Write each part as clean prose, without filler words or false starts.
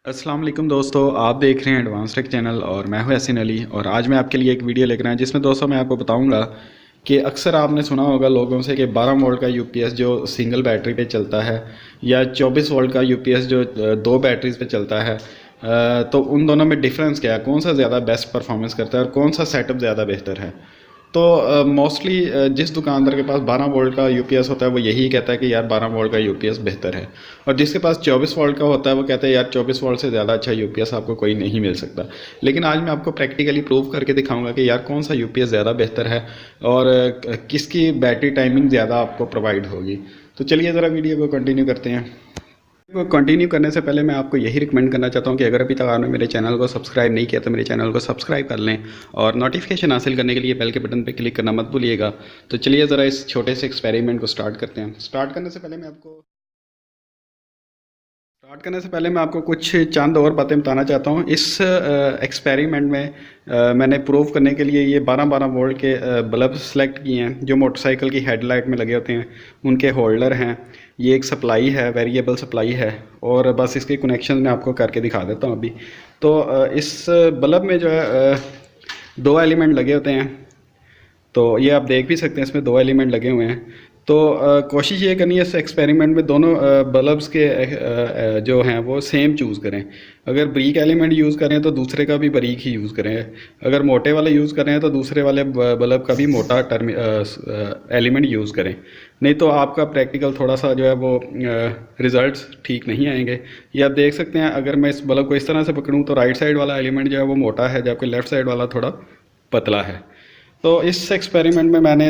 अस्सलाम वालेकुम दोस्तों, आप देख रहे हैं एडवांस टेक चैनल और मैं हूं यासीन अली। और आज मैं आपके लिए एक वीडियो लेकर आया जिसमें दोस्तों मैं आपको बताऊंगा कि अक्सर आपने सुना होगा लोगों से कि 12 वोल्ट का यूपीएस जो सिंगल बैटरी पे चलता है या 24 वोल्ट का यूपीएस जो दो बैटरीज पे चलता है, तो उन दोनों में डिफरेंस क्या है, कौन सा ज़्यादा बेस्ट परफॉर्मेंस करता है और कौन सा सेटअप ज़्यादा बेहतर है। तो मोस्टली जिस दुकानदार के पास 12 वोल्ट का यूपीएस होता है वो यही कहता है कि यार 12 वोल्ट का यूपीएस बेहतर है, और जिसके पास 24 वोल्ट का होता है वो कहता है यार 24 वोल्ट से ज़्यादा अच्छा यूपीएस आपको कोई नहीं मिल सकता। लेकिन आज मैं आपको प्रैक्टिकली प्रूव करके दिखाऊंगा कि यार कौन सा यूपीएस ज़्यादा बेहतर है और किसकी बैटरी टाइमिंग ज़्यादा आपको प्रोवाइड होगी। तो चलिए ज़रा वीडियो को कंटिन्यू करते हैं। को कंटिन्यू करने से पहले मैं आपको यही रिकमेंड करना चाहता हूं कि अगर अभी तक आपने मेरे चैनल को सब्सक्राइब नहीं किया तो मेरे चैनल को सब्सक्राइब कर लें और नोटिफिकेशन हासिल करने के लिए बेल के बटन पर क्लिक करना मत भूलिएगा। तो चलिए ज़रा इस छोटे से एक्सपेरिमेंट को स्टार्ट करते हैं। स्टार्ट करने से पहले मैं आपको कुछ चंद और बातें बताना चाहता हूँ। इस एक्सपेरिमेंट में मैंने प्रूव करने के लिए ये 12-12 वोल्ट के बल्ब सेलेक्ट किए हैं जो मोटरसाइकिल की हेडलाइट में लगे होते हैं, उनके होल्डर हैं। ये एक सप्लाई है, वेरिएबल सप्लाई है, और बस इसके कनेक्शन मैं आपको करके दिखा देता हूँ अभी। तो इस बल्ब में जो है दो एलिमेंट लगे होते हैं। तो ये आप देख भी सकते हैं, इसमें दो एलिमेंट लगे हुए हैं। तो कोशिश ये करनी है इस एक्सपेरिमेंट में दोनों बल्ब्स के जो हैं वो सेम चूज़ करें। अगर ब्रीक एलिमेंट यूज़ करें तो दूसरे का भी ब्रीक ही यूज़ करें। अगर मोटे वाले यूज़ करें तो दूसरे वाले बल्ब का भी मोटा एलिमेंट यूज़ करें, नहीं तो आपका प्रैक्टिकल थोड़ा सा जो है वो रिज़ल्ट्स ठीक नहीं आएंगे। ये आप देख सकते हैं, अगर मैं इस बल्ब को इस तरह से पकड़ूँ तो राइट साइड वाला एलिमेंट जो है वो मोटा है, जबकि लेफ़्ट साइड वाला थोड़ा पतला है। तो इस एक्सपेरिमेंट में मैंने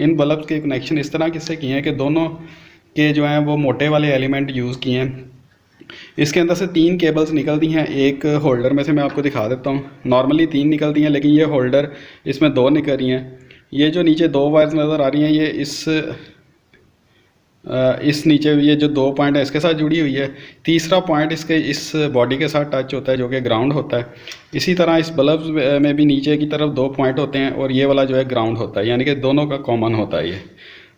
इन बल्ब के कनेक्शन इस तरह किससे किए हैं कि दोनों के जो हैं वो मोटे वाले एलिमेंट यूज़ किए हैं। इसके अंदर से 3 केबल्स निकलती हैं एक होल्डर में से, मैं आपको दिखा देता हूँ। नॉर्मली 3 निकलती हैं लेकिन ये होल्डर इसमें 2 निकल रही हैं। ये जो नीचे 2 वायर्स नज़र आ रही हैं ये इस नीचे ये जो 2 पॉइंट है इसके साथ जुड़ी हुई है। तीसरा पॉइंट इसके इस बॉडी के साथ टच होता है जो कि ग्राउंड होता है। इसी तरह इस बल्ब में भी नीचे की तरफ 2 पॉइंट होते हैं और ये वाला जो है ग्राउंड होता है, यानी कि दोनों का कॉमन होता है ये।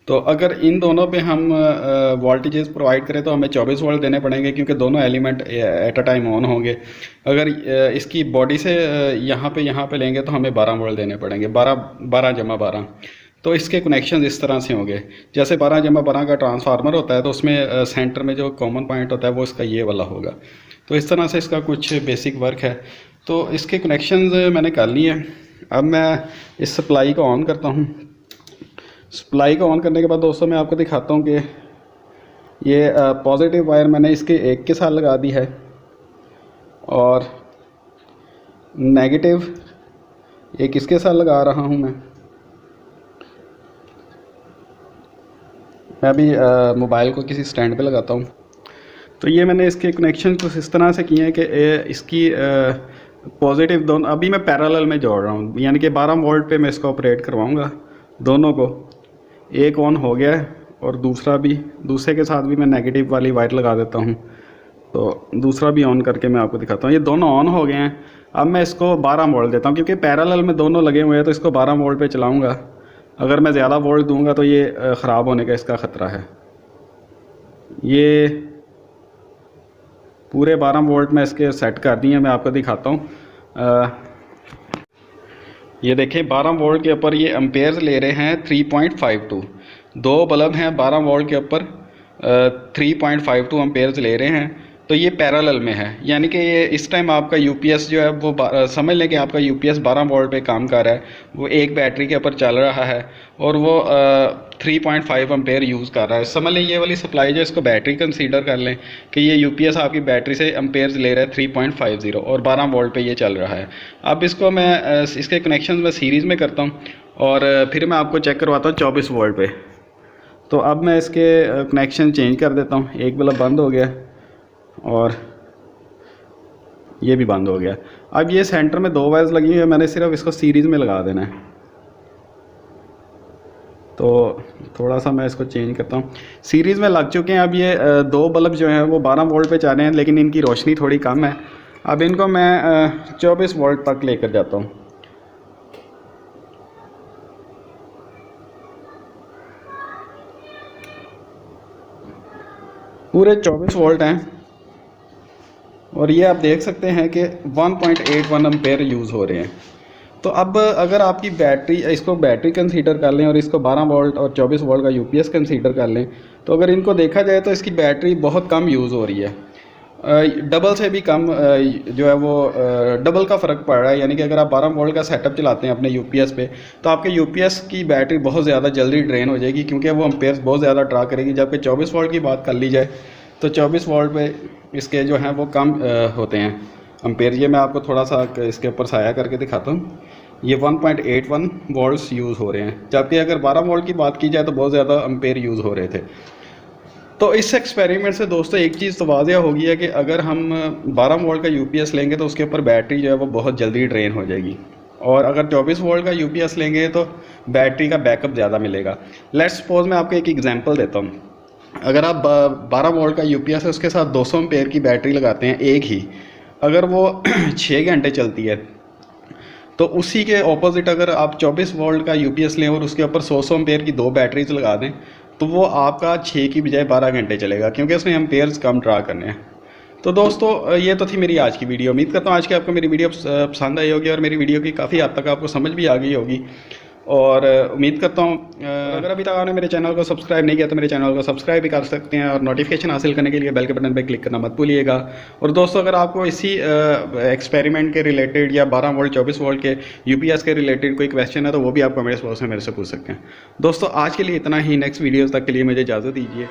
तो अगर इन दोनों पे हम वोल्टेजेस प्रोवाइड करें तो हमें 24 वोल्ट देने पड़ेंगे क्योंकि दोनों element at a time on होंगे। अगर इसकी बॉडी से यहाँ पे लेंगे तो हमें 12 वोल्ट देने पड़ेंगे, 12 तो इसके कनेक्शन इस तरह से होंगे। जैसे 12 का ट्रांसफार्मर होता है तो उसमें सेंटर में जो कॉमन पॉइंट होता है वो इसका ये वाला होगा। तो इस तरह से इसका कुछ बेसिक वर्क है। तो इसके कनेक्शंस मैंने कर लिए हैं। अब मैं इस सप्लाई को ऑन करता हूँ। सप्लाई को ऑन करने के बाद दोस्तों मैं आपको दिखाता हूँ कि ये पॉजिटिव वायर मैंने इसके एक के साथ लगा दी है और नेगेटिव एक इसके साथ लगा रहा हूँ। मैं अभी मोबाइल को किसी स्टैंड पे लगाता हूँ। तो ये मैंने इसके कनेक्शन कुछ इस तरह से किए हैं कि इसकी पॉजिटिव दोनों अभी मैं पैरेलल में जोड़ रहा हूँ, यानी कि 12 वोल्ट पे मैं इसको ऑपरेट करवाऊँगा दोनों को। एक ऑन हो गया है और दूसरे के साथ भी मैं नेगेटिव वाली वायर लगा देता हूँ। तो दूसरा भी ऑन करके मैं आपको दिखाता हूँ। ये दोनों ऑन हो गए हैं। अब मैं इसको 12 वोल्ट देता हूँ क्योंकि पैरेलल में दोनों लगे हुए हैं, तो इसको 12 वोल्ट पे चलाऊँगा। अगर मैं ज़्यादा वोल्ट दूंगा तो ये ख़राब होने का इसका ख़तरा है। ये पूरे 12 वोल्ट में इसके सेट कर दिए, मैं आपको दिखाता हूँ। ये देखें 12 वोल्ट के ऊपर ये एम्पेयर्स ले रहे हैं 3.52। दो बल्ब हैं 12 वोल्ट के ऊपर 3.52 एम्पेयर्स ले रहे हैं। तो ये पैरेलल में है, यानी कि ये इस टाइम आपका यूपीएस जो है वो समझ लें कि आपका यूपीएस 12 वोल्ट पे काम कर रहा है, वो एक बैटरी के ऊपर चल रहा है और वो 3.5 एम्पेयर यूज़ कर रहा है। समझ लें ये वाली सप्लाई जो इसको बैटरी कंसीडर कर लें कि ये यूपीएस आपकी बैटरी से एम्पेयर्स ले रहा है 3.50 और 12 वोल्ट पे ये चल रहा है। अब इसको मैं इसके कनेक्शन में सीरीज़ में करता हूँ और फिर मैं आपको चेक करवाता हूँ 24 वोल्ट पे। तो अब मैं इसके कनेक्शन चेंज कर देता हूँ। एक बल्ब बंद हो गया और ये भी बंद हो गया। अब ये सेंटर में 2 वायर्स लगी हुई है, मैंने सिर्फ इसको सीरीज़ में लगा देना है। तो थोड़ा सा मैं इसको चेंज करता हूँ। सीरीज़ में लग चुके हैं। अब ये 2 बल्ब जो हैं वो 12 वोल्ट पे जा रहे हैं लेकिन इनकी रोशनी थोड़ी कम है। अब इनको मैं 24 वोल्ट तक लेकर जाता हूँ। पूरे 24 वोल्ट हैं और ये आप देख सकते हैं कि 1.81 एम्पेयर यूज़ हो रहे हैं। तो अब अगर आपकी बैटरी, इसको बैटरी कंसीडर कर लें और इसको 12 वोल्ट और 24 वोल्ट का यूपीएस कंसीडर कर लें, तो अगर इनको देखा जाए तो इसकी बैटरी बहुत कम यूज़ हो रही है। डबल से भी कम जो है वो डबल का फ़र्क पड़ रहा है। यानी कि अगर आप 12 वोल्ट का सेटअप चलाते हैं अपने यूपीएस पे, तो आपके यूपीएस की बैटरी बहुत ज़्यादा जल्दी ड्रेन हो जाएगी, क्योंकि वो अम्पेयर्स बहुत ज़्यादा ड्रा करेगी। जबकि 24 वोल्ट की बात कर ली जाए तो 24 वोल्ट पे इसके जो हैं वो कम होते हैं अम्पेयर। ये मैं आपको थोड़ा सा इसके ऊपर साया करके दिखाता हूँ। ये 1.81 वोल्ट्स यूज़ हो रहे हैं, जबकि अगर 12 वोल्ट की बात की जाए तो बहुत ज़्यादा अम्पेयर यूज़ हो रहे थे। तो इस एक्सपेरिमेंट से दोस्तों एक चीज़ तो वाज़िया हो गई है कि अगर हम 12 वोल्ट का यूपीएस लेंगे तो उसके ऊपर बैटरी जो है वो बहुत जल्दी ड्रेन हो जाएगी, और अगर 24 वोल्ट का यूपीएस लेंगे तो बैटरी का बैकअप ज़्यादा मिलेगा। लेट्स सपोज मैं आपको एक एग्जांपल देता हूँ। अगर आप 12 वोल्ट का यूपीएस है, उसके साथ 200 एम्पेयर की बैटरी लगाते हैं एक ही, अगर वो 6 घंटे चलती है, तो उसी के ऑपोजिट अगर आप 24 वोल्ट का यूपीएस लें और उसके ऊपर 100 एम्पेयर की 2 बैटरीज लगा दें, तो वो आपका 6 की बजाय 12 घंटे चलेगा, क्योंकि उसमें एम्पेयर्स कम ड्रा करने हैं। तो दोस्तों ये तो थी मेरी आज की वीडियो। उम्मीद करता हूँ आज की आपको मेरी वीडियो पसंद आई होगी और मेरी वीडियो की काफ़ी हद तक आपको समझ भी आ गई होगी। और उम्मीद करता हूँ अगर अभी तक आपने मेरे चैनल को सब्सक्राइब नहीं किया तो मेरे चैनल को सब्सक्राइब भी कर सकते हैं, और नोटिफिकेशन हासिल करने के लिए बेल के बटन पर क्लिक करना मत भूलिएगा। और दोस्तों अगर आपको इसी एक्सपेरिमेंट के रिलेटेड या 12 वोल्ट 24 वोल्ट के यूपीएस के रिलेटेड कोई क्वेश्चन है तो वो भी आप कमेंट्स बॉक्स में मेरे से पूछ सकते हैं। दोस्तों आज के लिए इतना ही। नेक्स्ट वीडियोज़ तक के लिए मुझे इजाज़त दीजिए।